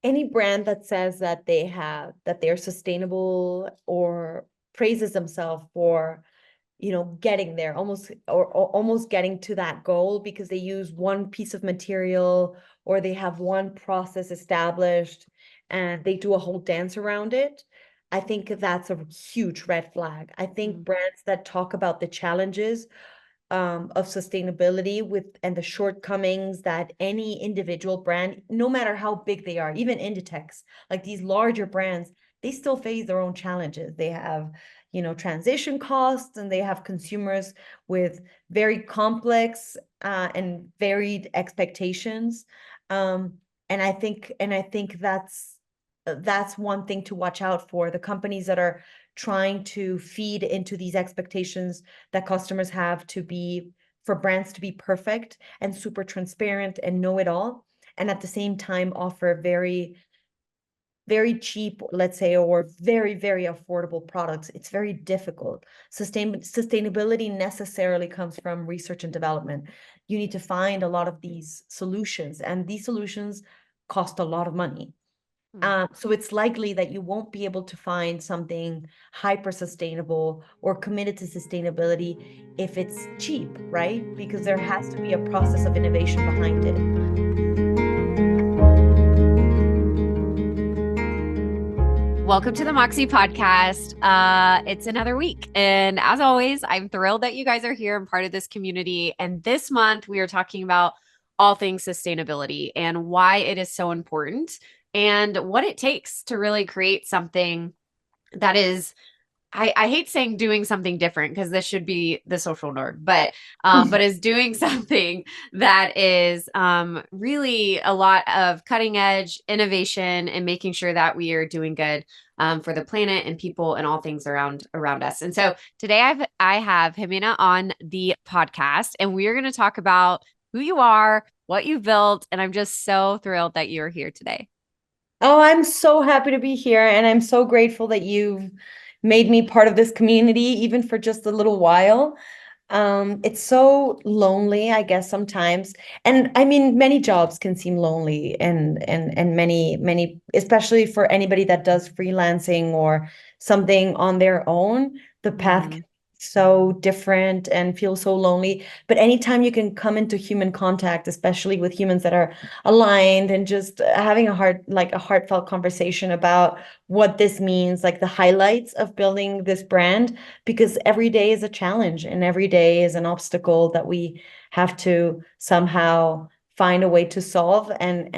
any brand that says that they're sustainable or praises themselves for, getting there, or almost getting to that goal because they use one piece of material or they have one process established and they do a whole dance around it. I think that's a huge red flag. I think brands that talk about the challenges of sustainability and the shortcomings that any individual brand, no matter how big they are, even Inditex, like these larger brands, they still face their own challenges. They have, transition costs, and they have consumers with very complex and varied expectations. And I think that's one thing to watch out for. The companies that are trying to feed into these expectations that customers have for brands to be perfect and super transparent and know it all, and at the same time offer very, very cheap, let's say, or very, very affordable products. It's very difficult. Sustainability necessarily comes from research and development. You need to find a lot of these solutions, and these solutions cost a lot of money. So it's likely that you won't be able to find something hyper sustainable or committed to sustainability if it's cheap, right? Because there has to be a process of innovation behind it. Welcome to the Moxie podcast. It's another week. And as always, I'm thrilled that you guys are here and part of this community. And this month, we are talking about all things sustainability and why it is so important and what it takes to really create something that is, I hate saying doing something different because this should be the social norm, but is doing something that is really a lot of cutting edge innovation and making sure that we are doing good for the planet and people and all things around us. And so today I have Jimena on the podcast, and we are going to talk about who you are, what you've built, and I'm just so thrilled that you're here today. Oh, I'm so happy to be here, and I'm so grateful that you've made me part of this community, even for just a little while. It's so lonely, I guess, sometimes. And I mean, many jobs can seem lonely, and many, especially for anybody that does freelancing or something on their own, the path can be so different and feel so lonely. But anytime you can come into human contact, especially with humans that are aligned, and just having a heartfelt conversation about what this means, like the highlights of building this brand, because every day is a challenge and every day is an obstacle that we have to somehow find a way to solve and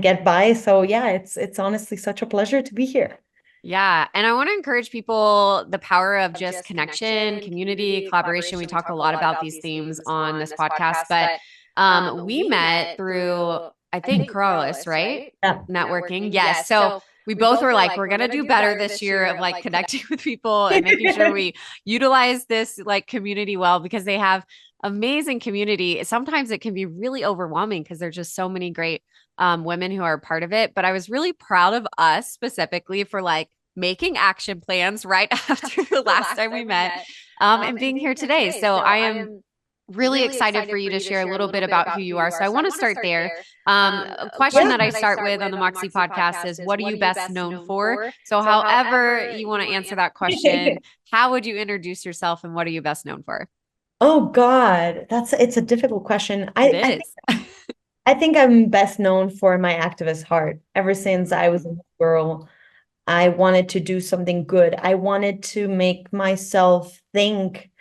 get by. So yeah, it's honestly such a pleasure to be here. Yeah. And I want to encourage people the power of just connection, community, collaboration. We talk a lot about these themes on this podcast, but we met through, I think, Corollis, right? Yeah. Networking. Yes. So we both were like, we're going to do better this year of like connecting with people and making sure we utilize this like community well, because they have amazing community. Sometimes it can be really overwhelming because there's just so many great women who are part of it. But I was really proud of us specifically for like making action plans right after the last time we met, and being here today. So I am really excited for you to share a little bit about who you are. So I want to start there. A question Yeah. that I start with on the Moxie podcast is, what are you best known for? So however you want to answer that question, how would you introduce yourself and what are you best known for? Oh God, it's a difficult question. It I is. I think I'm best known for my activist heart. Ever since I was a little girl, I wanted to do something good. I wanted to make myself think,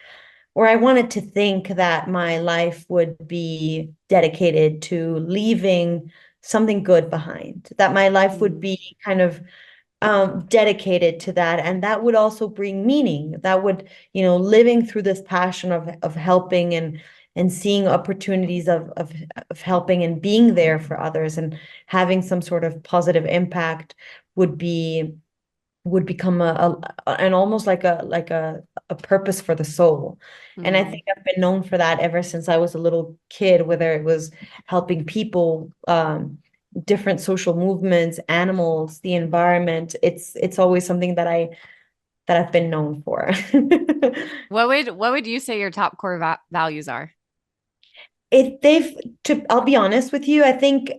or I wanted to think that my life would be dedicated to leaving something good behind, that my life would be kind of dedicated to that. And that would also bring meaning. That would, living through this passion of helping and seeing opportunities of helping and being there for others and having some sort of positive impact would become an almost like a purpose for the soul. And I think I've been known for that ever since I was a little kid, whether it was helping people, different social movements, animals, the environment. It's always something that I've been known for. What would you say your top core values are? I'll be honest with you, I think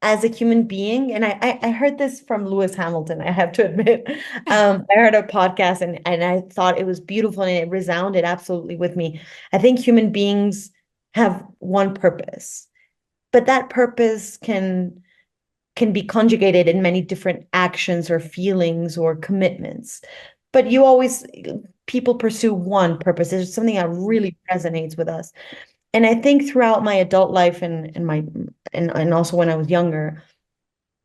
as a human being, and I heard this from Lewis Hamilton, I have to admit. I heard a podcast and I thought it was beautiful and it resounded absolutely with me. I think human beings have one purpose, but that purpose can be conjugated in many different actions or feelings or commitments. But you always, people pursue one purpose. It's something that really resonates with us. And I think throughout my adult life and also when I was younger,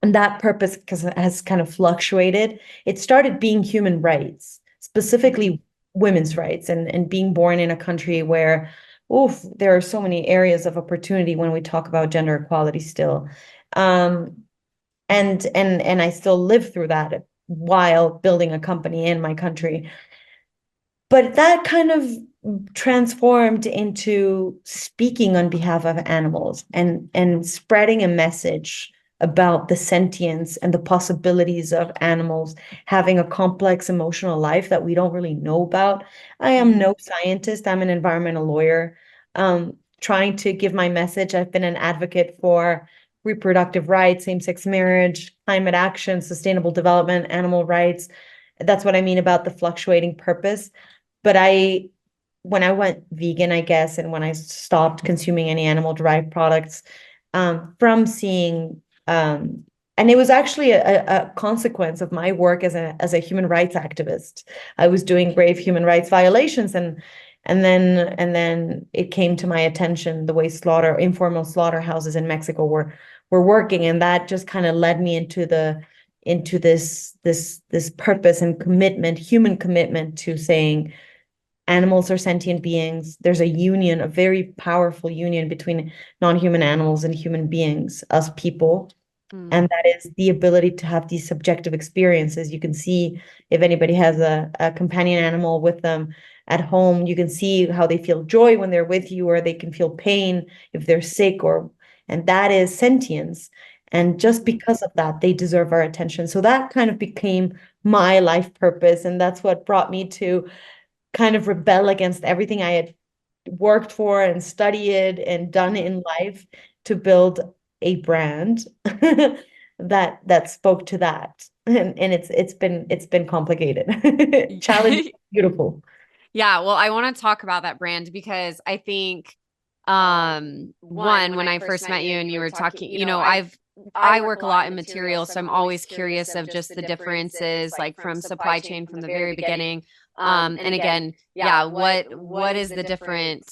and that purpose because it has kind of fluctuated. It started being human rights, specifically women's rights, and being born in a country where, oof, there are so many areas of opportunity when we talk about gender equality still. Um, and I still live through that while building a company in my country. But that kind of transformed into speaking on behalf of animals and spreading a message about the sentience and the possibilities of animals having a complex emotional life that we don't really know about. I am no scientist. I'm an environmental lawyer, trying to give my message. I've been an advocate for reproductive rights, same-sex marriage, climate action, sustainable development, animal rights. That's what I mean about the fluctuating purpose. But when I went vegan, I guess, and when I stopped consuming any animal-derived products, from seeing, and it was actually a consequence of my work as a human rights activist. I was doing grave human rights violations, and then it came to my attention the way informal slaughterhouses in Mexico were working, and that just kind of led me into this purpose and commitment, human commitment to saying animals are sentient beings. There's a union, a very powerful union between non-human animals and human beings, us people. And that is the ability to have these subjective experiences. You can see if anybody has a companion animal with them at home, you can see how they feel joy when they're with you, or they can feel pain if they're sick, and that is sentience. And just because of that, they deserve our attention. So that kind of became my life purpose. And that's what brought me to kind of rebel against everything I had worked for and studied and done in life to build a brand that spoke to that. And it's been complicated. Challenging, beautiful. Yeah, well, I want to talk about that brand because I think one, when I first met you and you were talking, I work a lot in materials, so I'm always curious of just the differences, like from supply chain from the very beginning. And again, yeah, what is the different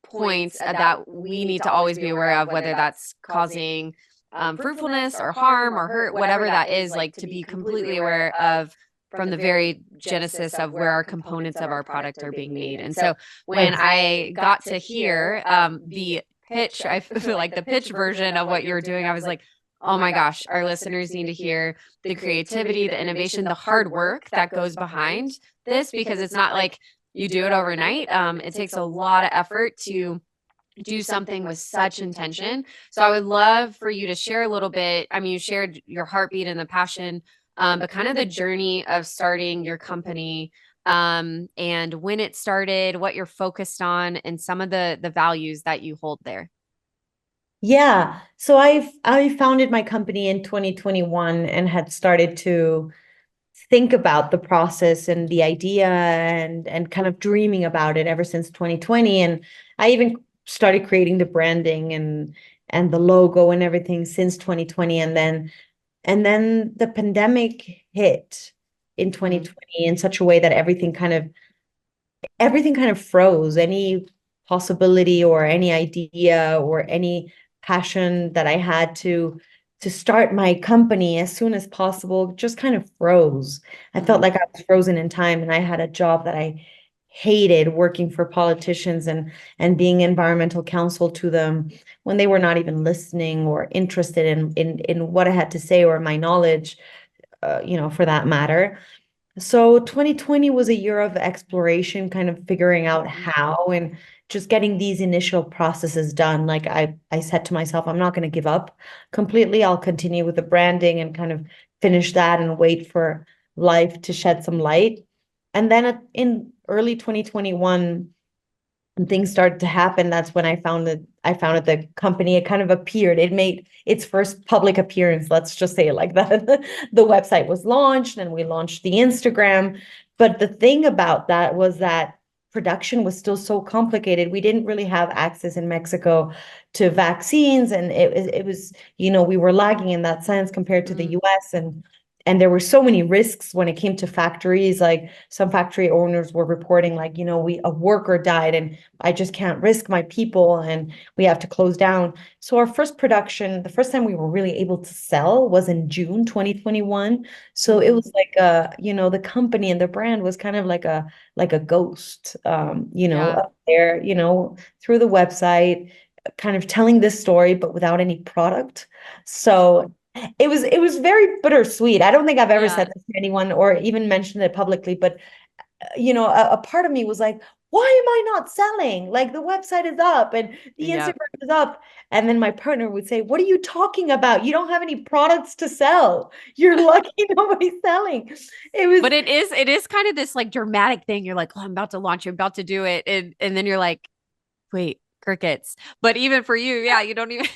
points that we need to always be aware of, whether that's causing fruitfulness or harm or hurt, whatever that is, like to be completely aware of from the very genesis of where our components of our product are being made. And so when I got to hear the pitch, I feel like the pitch version of what you're doing, I was like, oh my gosh, our listeners need to hear the creativity, the innovation, the hard work that goes behind this, because it's not like you do it overnight. It takes a lot of effort to do something with such intention. So I would love for you to share a little bit. I mean, you shared your heartbeat and the passion, but kind of the journey of starting your company, and when it started, what you're focused on, and some of the values that you hold there. Yeah. So I founded my company in 2021 and had started to think about the process and the idea and kind of dreaming about it ever since 2020. And I even started creating the branding and the logo and everything since 2020. And then the pandemic hit in 2020 in such a way that everything kind of froze. Any possibility or any idea or any passion that I had to start my company as soon as possible just kind of froze. I felt like I was frozen in time, and I had a job that I hated, working for politicians and being environmental counsel to them when they were not even listening or interested in what I had to say or my knowledge, for that matter. So 2020 was a year of exploration, kind of figuring out how and just getting these initial processes done. Like I said to myself, I'm not going to give up completely. I'll continue with the branding and kind of finish that and wait for life to shed some light. And then in early 2021, and things started to happen, that's when I founded the company. It kind of appeared. It made its first public appearance, let's just say it like that. The website was launched and we launched the Instagram. But the thing about that was that production was still so complicated. We didn't really have access in Mexico to vaccines, and it was, we were lagging in that sense compared to the Mm, US, and there were so many risks when it came to factories. Like some factory owners were reporting, like, a worker died and I just can't risk my people and we have to close down. So our first production, the first time we were really able to sell was in June 2021. So it mhm. was like the company and the brand was kind of like a ghost, Yeah. up there, through the website, kind of telling this story, but without any product. So it was very bittersweet. I don't think I've ever Yeah. said this to anyone or even mentioned it publicly, but a part of me was like, why am I not selling? Like the website is up and the Yep. Instagram is up. And then my partner would say, what are you talking about? You don't have any products to sell. You're lucky nobody's selling. It was But it is kind of this like dramatic thing. You're like, oh, I'm about to launch, I'm about to do it. And then you're like, wait, crickets. But even for you, yeah, you don't even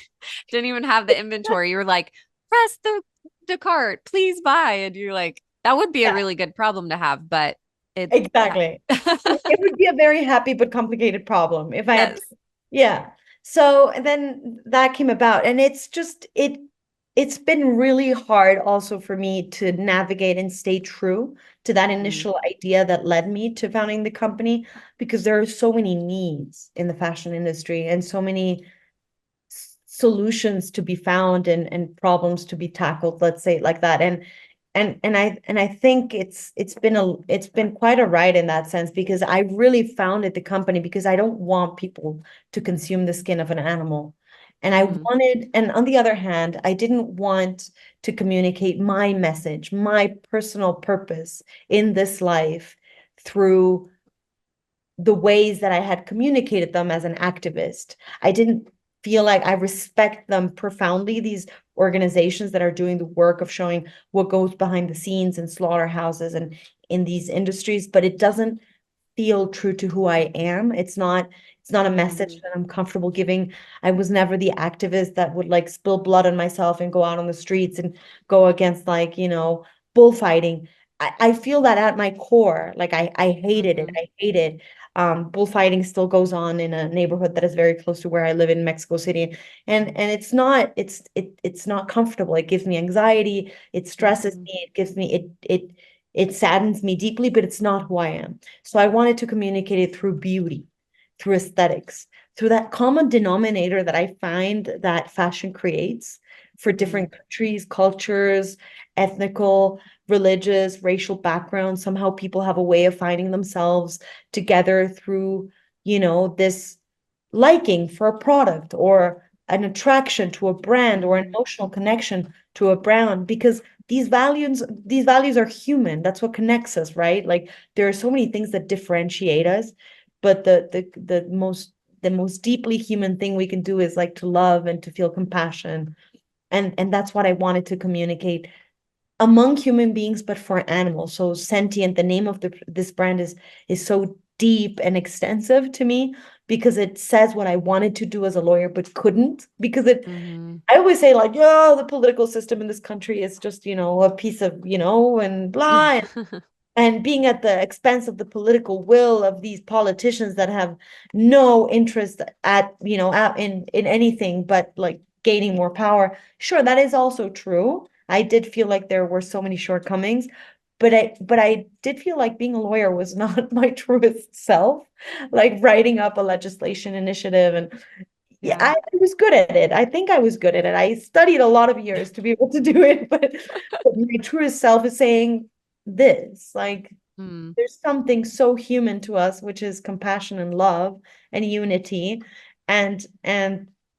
didn't even have the inventory. You were like, press the cart, please buy. And you're like, that would be a yeah, really good problem to have, but it yeah. exactly. It would be a very happy but complicated problem if I had to, Yes. yeah. So and then that came about, and it's been really hard also for me to navigate and stay true to that Mm, initial idea that led me to founding the company, because there are so many needs in the fashion industry and so many solutions to be found, and problems to be tackled, let's say it like that. And I think it's been quite a ride in that sense, because I really founded the company because I don't want people to consume the skin of an animal. mm, And on the other hand, I didn't want to communicate my message, my personal purpose in this life through the ways that I had communicated them as an activist. I didn't feel like I respect them profoundly, these organizations that are doing the work of showing what goes behind the scenes in slaughterhouses and in these industries, but it doesn't feel true to who I am. It's not a message mhm, that I'm comfortable giving. I was never the activist that would like spill blood on myself and go out on the streets and go against like, bullfighting. I feel that at my core. Like I hated it. mhm. I hate it. Bullfighting still goes on in a neighborhood that is very close to where I live in Mexico City. And it's not comfortable. It gives me anxiety, it stresses Mhm. me, it saddens me deeply, but it's not who I am. So I wanted to communicate it through beauty, through aesthetics, through that common denominator that I find that fashion creates for Mm, different countries, cultures, ethnical, religious, racial backgrounds. Somehow people have a way of finding themselves together through, this liking for a product or an attraction to a brand or an mhm, emotional connection to a brand, because these values are human. That's what connects us, right? Like there are so many things that differentiate us, but the most deeply human thing we can do is like to love and to feel compassion. And that's what I wanted to communicate among human beings, but for animals. So Sentient, the name of this brand is so deep and extensive to me, because it says what I wanted to do as a lawyer but couldn't, because mhm. I always say like, oh, the political system in this country is just, a piece of, and blah, and being at the expense of the political will of these politicians that have no interest in anything but like gaining more power. Sure, that is also true. I did feel like there were so many shortcomings, but I did feel like being a lawyer was not my truest self, like writing up a legislation initiative. And yeah, Yeah. I was good at it. I think I was good at it. I studied a lot of years to be able to do it, but my truest self is saying this, like, Mm, there's something so human to us, which is compassion and love and unity, and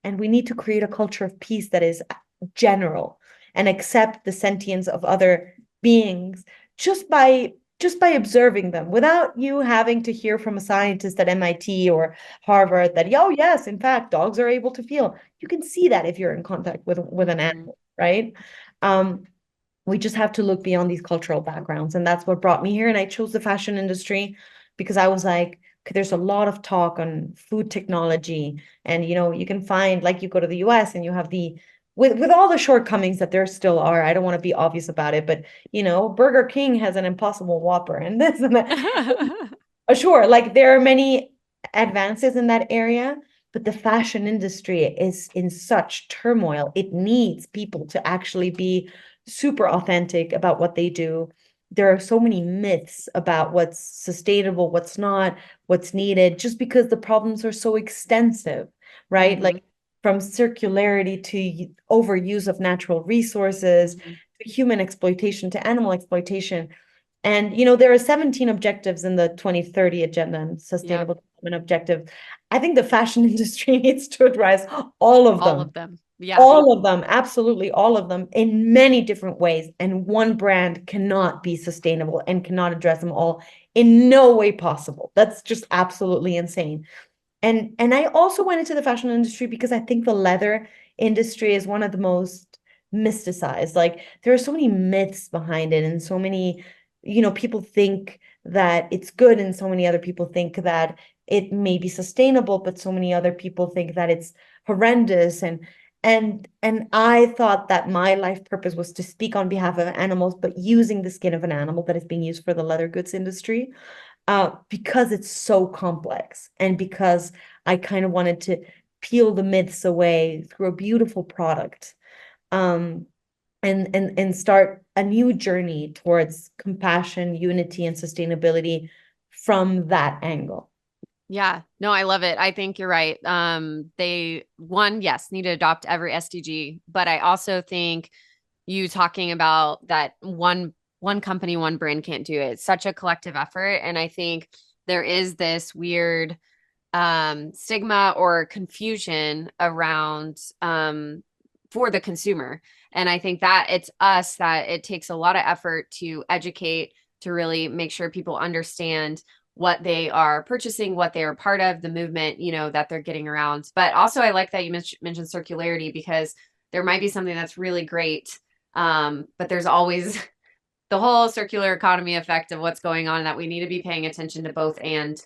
we need to create a culture of peace that is general and accept the sentience of other beings just by observing them, without you having to hear from a scientist at MIT or Harvard that, oh yes, in fact, dogs are able to feel. You can see that if you're in contact with an mhm. animal, right? Um, we just have to look beyond these cultural backgrounds. And that's what brought me here. And I chose the fashion industry because I was like, there's a lot of talk on food technology, and you can find, like, you go to the US and you have the with all the shortcomings that there still are. I don't want to be obvious about it, but Burger King has an Impossible Whopper and this and that. Sure, like there are many advances in that area, but the fashion industry is in such turmoil. It needs people to actually be super authentic about what they do. There are so many myths about what's sustainable, what's not, what's needed, just because the problems are so extensive, right? Mhm. Like from circularity to overuse of natural resources, Mhm. to human exploitation, to animal exploitation. And there are 17 objectives in the 2030 agenda and Yeah, sustainable development objective. I think the fashion industry needs to address all of all of them. them. Yeah. All of them, absolutely all of them, in many different ways. And one brand cannot be sustainable and cannot address them all in no way possible. That's just absolutely insane. And I also went into the fashion industry because I think the leather industry is one of the most mysticized. Like there are so many myths behind it, and so many, people think that it's good, and so many other people think that it may be sustainable, but so many other people think that it's horrendous. And I thought that my life purpose was to speak on behalf of animals, but using the skin of an animal that is being used for the leather goods industry, because it's so complex, and because I kind of wanted to peel the myths away through a beautiful product, um, and start a new journey towards compassion, unity, and sustainability from that angle. Yeah. No, I love it. I think you're right. They yes, need to adopt every SDG, but I also think you talking about that one company, one brand can't do it. It's such a collective effort. And I think there is this weird stigma or confusion around for the consumer. And I think that it's us that it takes a lot of effort to educate, to really make sure people understand what they are purchasing, what they are part of, the movement, that they're getting around. But also, I like that you mentioned circularity, because there might be something that's really great, but there's always the whole circular economy effect of what's going on, that we need to be paying attention to both. And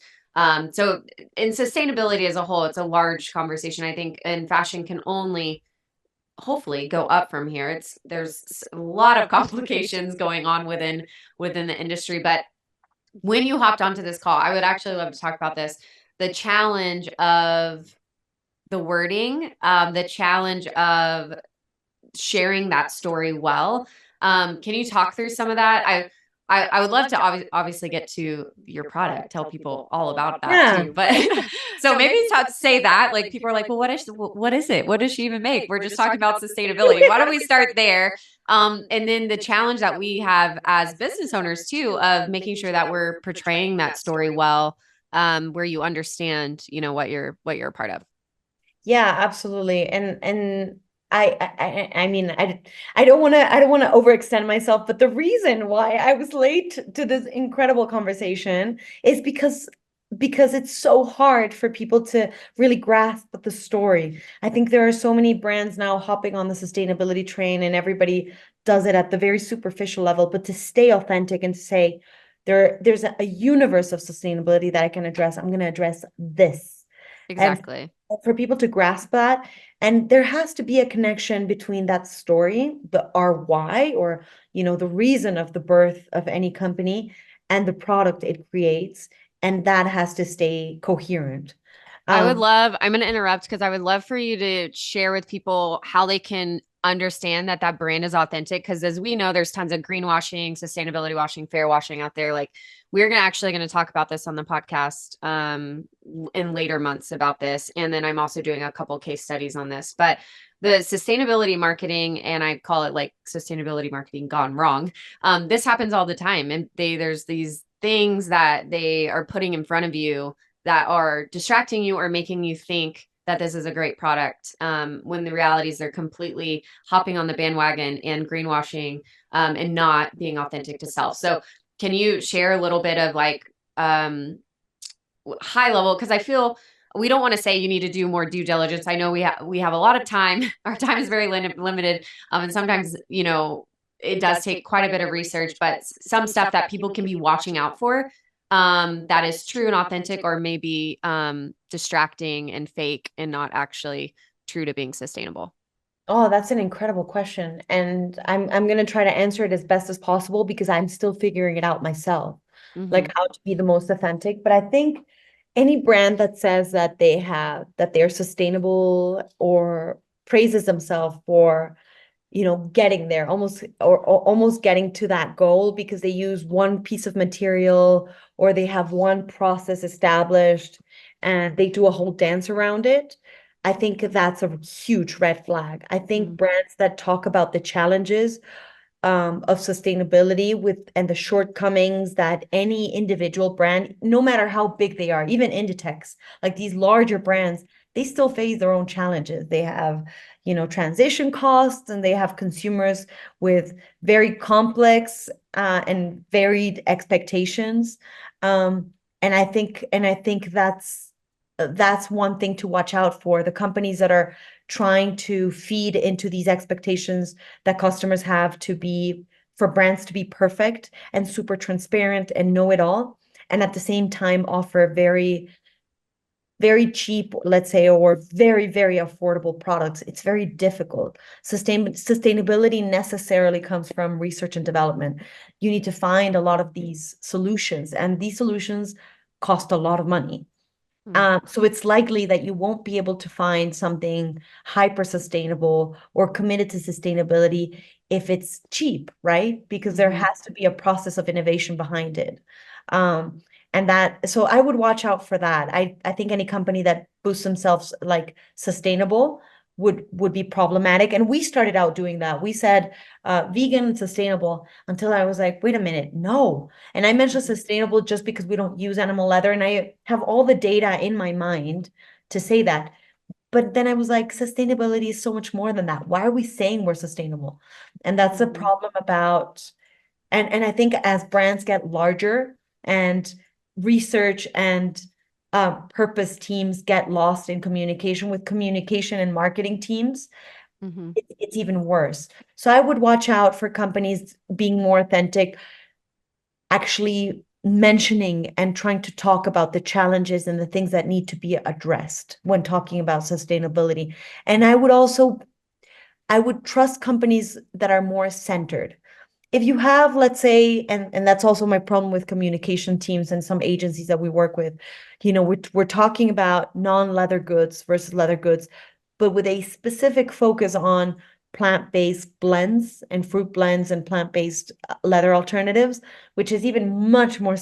so in sustainability as a whole, it's a large conversation, I think, and fashion can only hopefully go up from here. There's a lot of complications going on within the industry. But when you hopped onto this call, I would actually love to talk about this, the challenge of the wording, the challenge of sharing that story well. Can you talk through some of that? I would love to obviously get to your product, tell people all about that Yeah. too. But so maybe say that, like, people are like, well, what is it? What does she even make? We're just talking about sustainability. Why don't we start there? And then the challenge that we have as business owners too, of making sure that we're portraying that story well, where you understand, what you're a part of. Yeah, absolutely. And I mean, I don't want to overextend myself, but the reason why I was late to this incredible conversation is because it's so hard for people to really grasp the story. I think there are so many brands now hopping on the sustainability train, and everybody does it at the very superficial level, but to stay authentic and to say there's a universe of sustainability that I can address. I'm going to address this. And Exactly. for people to grasp that, and there has to be a connection between that story, our why, or the reason of the birth of any company, and the product it creates, and that has to stay coherent. um I'm going to interrupt because I would love for you to share with people how they can understand that that brand is authentic. Because as we know, there's tons of greenwashing, sustainability washing, fair washing out there. Like, we're actually going to talk about this on the podcast in later months about this. And then I'm also doing a couple case studies on this. But the sustainability marketing, and I call it like sustainability marketing gone wrong. This happens all the time. And there's these things that they are putting in front of you that are distracting you or making you think that this is a great product, when the reality is they're completely hopping on the bandwagon and greenwashing, and not being authentic to self. So can you share a little bit of like high level? Because I feel we don't want to say you need to do more due diligence. I know we have a lot of time. Our time is very limited, and sometimes it does take quite a bit of research. But some stuff that people can be watching out for, that is true and authentic, or maybe distracting and fake and not actually true to being sustainable? Oh, that's an incredible question. And I'm gonna try to answer it as best as possible because I'm still figuring it out myself, Mm-hmm. like how to be the most authentic. But I think any brand that says that they're sustainable or praises themselves for getting there or almost getting to that goal because they use one piece of material or they have one process established and they do a whole dance around it. I think that's a huge red flag. I think brands that talk about the challenges of sustainability with and the shortcomings that any individual brand, no matter how big they are, even Inditex, like these larger brands, they still face their own challenges. They have, transition costs and they have consumers with very complex and varied expectations. Um, and I think that's one thing to watch out for. The companies that are trying to feed into these expectations that customers have for brands to be perfect and super transparent and know it all, and at the same time offer very, very cheap, let's say, or very, very affordable products. It's very difficult. Sustainability necessarily comes from research and development. You need to find a lot of these solutions, and these solutions cost a lot of money. Mm-hmm. So it's likely that you won't be able to find something hyper sustainable or committed to sustainability if it's cheap, right? Because there Mm-hmm. has to be a process of innovation behind it. Um, so I would watch out for that. I think any company that boosts themselves like sustainable would be problematic. And we started out doing that. We said vegan and sustainable until I was like, wait a minute, no. And I mentioned sustainable just because we don't use animal leather. And I have all the data in my mind to say that. But then I was like, sustainability is so much more than that. Why are we saying we're sustainable? And that's a Mm-hmm. problem about, and I think as brands get larger and research and purpose teams get lost in communication with communication and marketing teams, Mm-hmm. it's even worse. So I would watch out for companies being more authentic, actually mentioning and trying to talk about the challenges and the things that need to be addressed when talking about sustainability. And I would trust companies that are more centered. If you have, let's say, and that's also my problem with communication teams and some agencies that we work with, we're talking about non-leather goods versus leather goods, but with a specific focus on plant-based blends and fruit blends and plant-based leather alternatives, which is even much more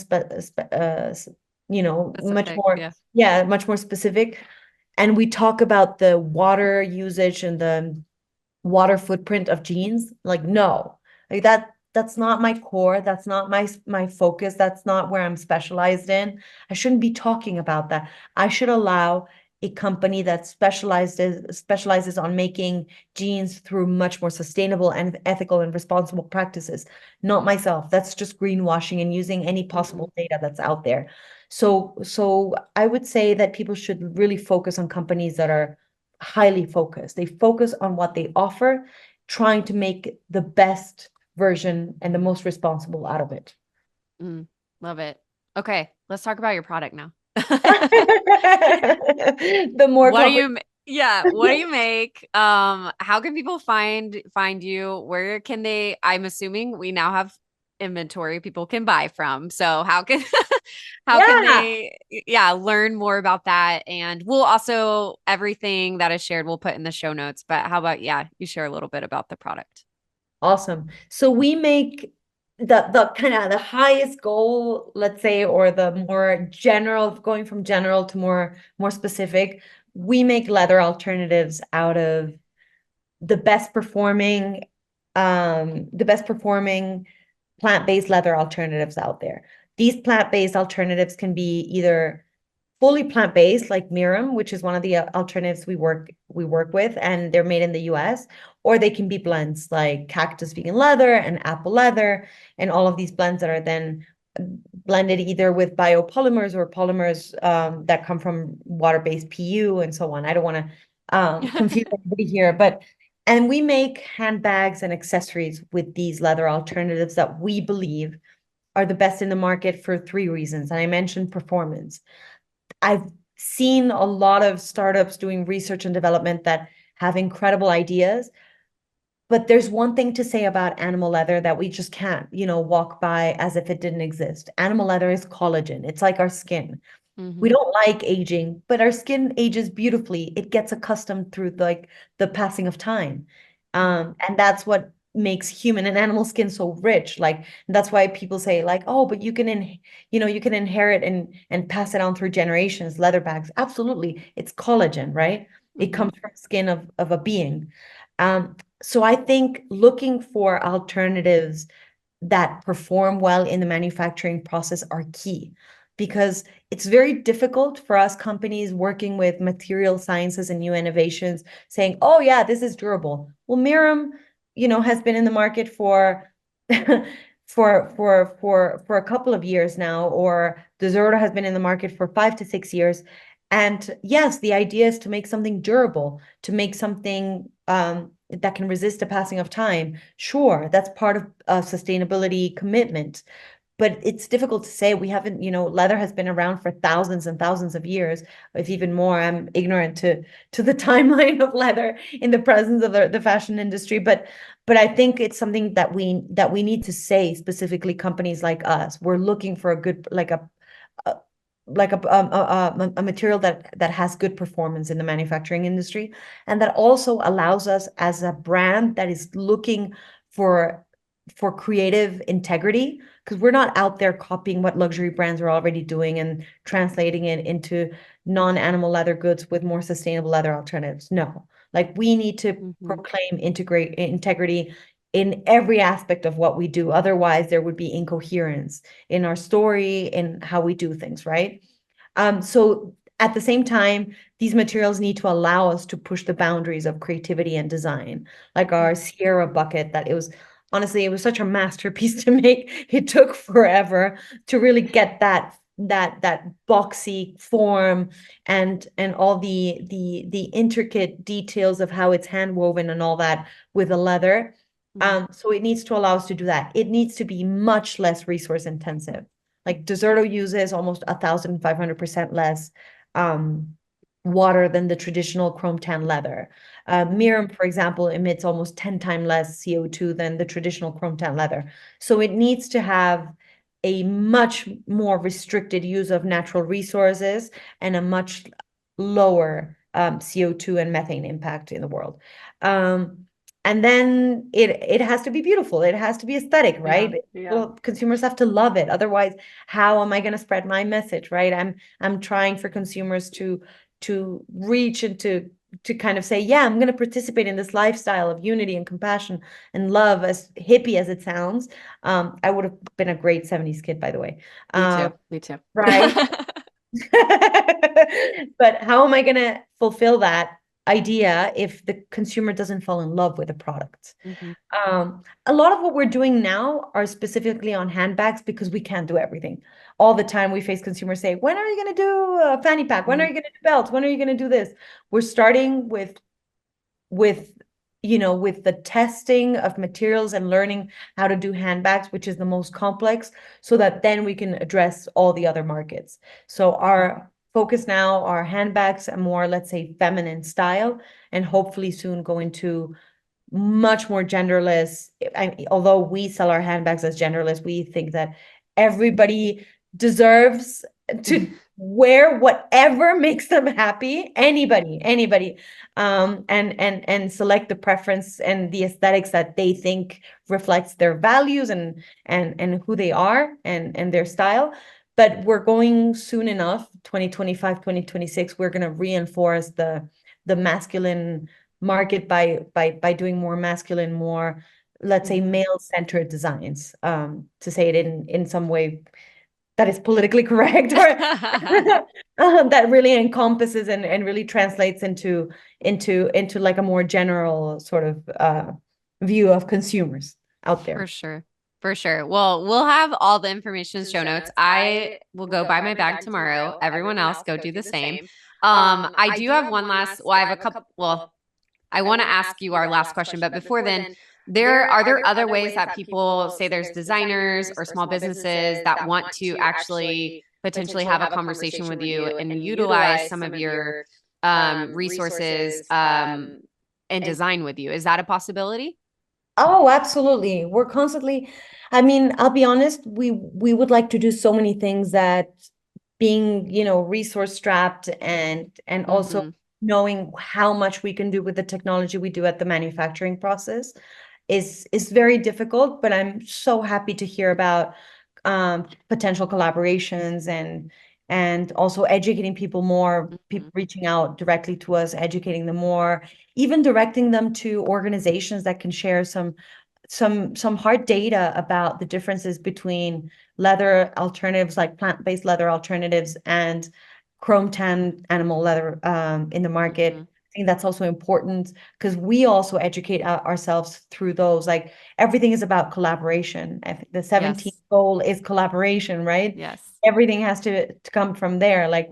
much Specific, more, yeah. yeah, much more specific. And we talk about the water usage and the water footprint of jeans. Like, no, like that's not my core. That's not my focus. That's not where I'm specialized in. I shouldn't be talking about that. I should allow a company that specializes on making jeans through much more sustainable and ethical and responsible practices, not myself. That's just greenwashing and using any Mm-hmm. possible data that's out there. So I would say that people should really focus on companies that are highly focused. They focus on what they offer, trying to make the best version and the most responsible out of it. Mm, love it. Okay, let's talk about your product now. The more What do compre you yeah, what do you make? How can people find you? Where can they I'm assuming we now have inventory people can buy from. So how can how can Yeah, they yeah, learn more about that? And we'll also everything that is shared we'll put in the show notes. But how about yeah, you share a little bit about the product. awesome. So we make the kind of the highest goal, let's say, or the more general, going from general to more specific. We make leather alternatives out of the best performing plant-based leather alternatives out there. These plant-based alternatives can be either fully plant-based, like Mirum, which is one of the alternatives we work with, and they're made in the US, or they can be blends like cactus vegan leather and apple leather, and all of these blends that are then blended either with biopolymers or polymers that come from water-based PU and so on. I don't want to confuse everybody here, but and we make handbags and accessories with these leather alternatives that we believe are the best in the market for three reasons. And I mentioned performance. I've seen a lot of startups doing research and development that have incredible ideas, but there's one thing to say about animal leather that we just can't, walk by as if it didn't exist. Animal leather is collagen. It's like our skin. We Mm-hmm. don't like aging, but our skin ages beautifully. It gets accustomed through like the passing of time. And that's what makes human and animal skin so rich. Like that's why people say like, oh, but you can inherit and pass it on through generations, leather bags. Absolutely. It's collagen, right? It Mm-hmm. comes from skin of a being. So I think looking for alternatives that perform well in the manufacturing process are key because it's very difficult for us companies working with material sciences and new innovations saying, oh yeah, this is durable. Well, Mirum, has been in the market for for a couple of years now, or Deserta has been in the market for 5 to 6 years. And yes, the idea is to make something durable, to make something that can resist the passing of time. Sure, that's part of a sustainability commitment, but it's difficult to say. We haven't, leather has been around for thousands and thousands of years, if even more. I'm ignorant to the timeline of leather in the presence of the fashion industry, but I think it's something that we need to say, specifically companies like us. We're looking for a good a a material that has good performance in the manufacturing industry, and that also allows us as a brand that is looking for creative integrity, because we're not out there copying what luxury brands are already doing and translating it into non-animal leather goods with more sustainable leather alternatives. No, like we need to Mm-hmm. proclaim integrate integrity in every aspect of what we do. Otherwise, there would be incoherence in our story, in how we do things, right? So at the same time, these materials need to allow us to push the boundaries of creativity and design, like our Sierra bucket. That it was honestly, it was such a masterpiece to make. It took forever to really get that boxy form and all the intricate details of how it's hand woven and all that with the leather. Mm-hmm. So it needs to allow us to do that. It needs to be much less resource intensive. Like Deserto uses almost 1,500% less um, water than the traditional chrome tan leather. Mirum, for example, emits almost 10 times less CO2 than the traditional chrome tan leather. So it needs to have a much more restricted use of natural resources and a much lower CO2 and methane impact in the world. Um, and then it has to be beautiful. It has to be aesthetic, Yeah. right? Well, consumers have to love it. Otherwise, how am I going to spread my message, right? I'm trying for consumers to reach and to kind of say, yeah, I'm going to participate in this lifestyle of unity and compassion and love, as hippie as it sounds. I would have been a great 70s kid, by the way. Me too. Me too. Right. But how am I going to fulfill that idea if the consumer doesn't fall in love with the product? Mm-hmm. A lot of what we're doing now are specifically on handbags because we can't do everything. All the time we face consumers say, when are you going to do a fanny pack? When are you going to do belts? When are you going to do this? We're starting with with the testing of materials and learning how to do handbags, which is the most complex, so that then we can address all the other markets. So our focus now are handbags, a more, let's say, feminine style, and hopefully soon go into much more genderless. Although we sell our handbags as genderless, we think that everybody deserves to wear whatever makes them happy. Anybody, and select the preference and the aesthetics that they think reflects their values and who they are and their style. But we're going soon enough, 2025, 2026, we're going to reinforce the masculine market by doing more masculine, more, let's say, male-centered designs, to say it in some way that is politically correct, or that really encompasses and really translates into like a more general sort of view of consumers out For there. sure. For sure. Well, we'll have all the information in show notes. I will go buy my bag tomorrow. Everyone else go do the same. I do have one last, well, I have a couple, well, I want to ask you our last question, but before then, Are there other ways that people say there's designers or small businesses that want to actually potentially have a conversation with you and utilize some of your resources and design with you? Is that a possibility? Oh, absolutely. We're constantly, I mean, I'll be honest, we would like to do so many things that being, resource strapped and also Mm-hmm. knowing how much we can do with the technology we do at the manufacturing process is very difficult, but I'm so happy to hear about potential collaborations and also educating people more, Mm-hmm. people reaching out directly to us, educating them more, even directing them to organizations that can share some hard data about the differences between leather alternatives like plant-based leather alternatives and chrome tan animal leather in the market. Mm-hmm. I think that's also important because we also educate ourselves through those. Like everything is about collaboration. I think the 17th Yes. goal is collaboration, right? Yes. Everything has to come from there. Like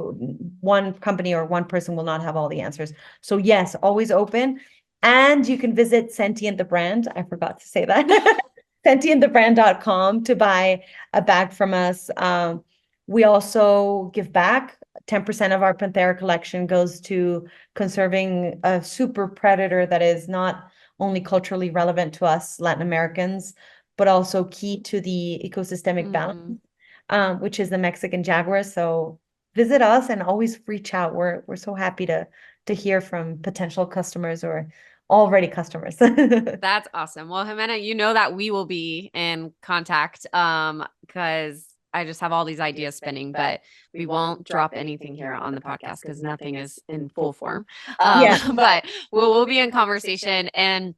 one company or one person will not have all the answers. So yes, always open. And you can visit Sentient the brand. I forgot to say that. Sentientthebrand.com to buy a bag from us. We also give back. 10% of our Panthera collection goes to conserving a super predator that is not only culturally relevant to us Latin Americans, but also key to the ecosystemic balance, Mm-hmm. which is the Mexican jaguar. So visit us and always reach out. We're so happy to hear from potential customers or already customers. That's awesome. Well, Jimena, you know that we will be in contact because I just have all these ideas spinning, but we won't drop anything here on the podcast because nothing is in full form. Yeah. But we'll be in conversation. And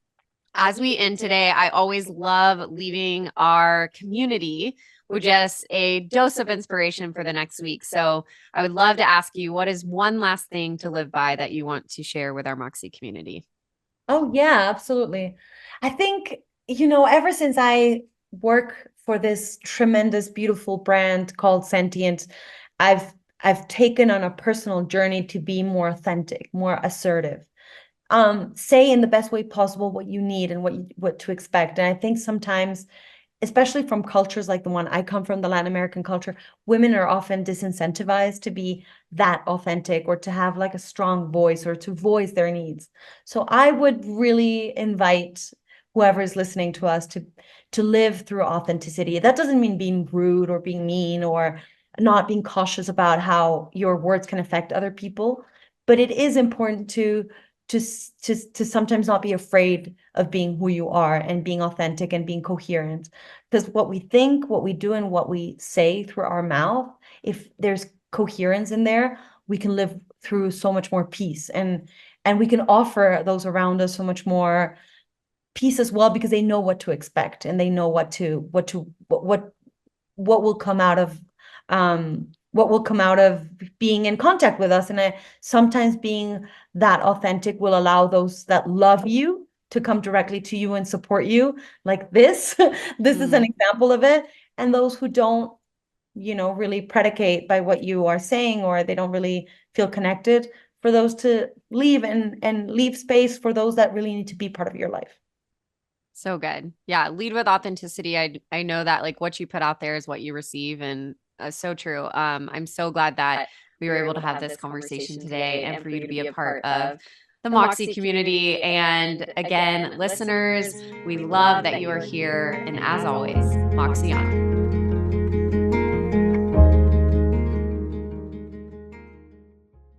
as we end today, I always love leaving our community with just a dose of inspiration for the next week. So I would love to ask you, what is one last thing to live by that you want to share with our Moxie community? Oh, yeah, absolutely. I think, ever since I work for this tremendous, beautiful brand called Sentient, I've I've taken on a personal journey to be more authentic, more assertive. Say in the best way possible what you need and what to expect. And I think sometimes especially from cultures like the one I come from, the Latin American culture, women are often disincentivized to be that authentic or to have like a strong voice or to voice their needs. So I would really invite whoever is listening to us to live through authenticity. That doesn't mean being rude or being mean or not being cautious about how your words can affect other people, but it is important to to sometimes not be afraid of being who you are and being authentic and being coherent. Because what we think, what we do, and what we say through our mouth, if there's coherence in there, we can live through so much more peace and we can offer those around us so much more peace as well because they know what to expect and they know what will come out of being in contact with us. And sometimes being that authentic will allow those that love you to come directly to you and support you like this. This is an Mm. example of it. And those who don't, really predicate by what you are saying or they don't really feel connected, for those to leave and leave space for those that really need to be part of your life. So good. Yeah, lead with authenticity. I know that like what you put out there is what you receive, and so true. I'm so glad that we were able to have this conversation today and for you to be a part of the Moxie community. And again, listeners, we love that you are here. And as always, Moxie on.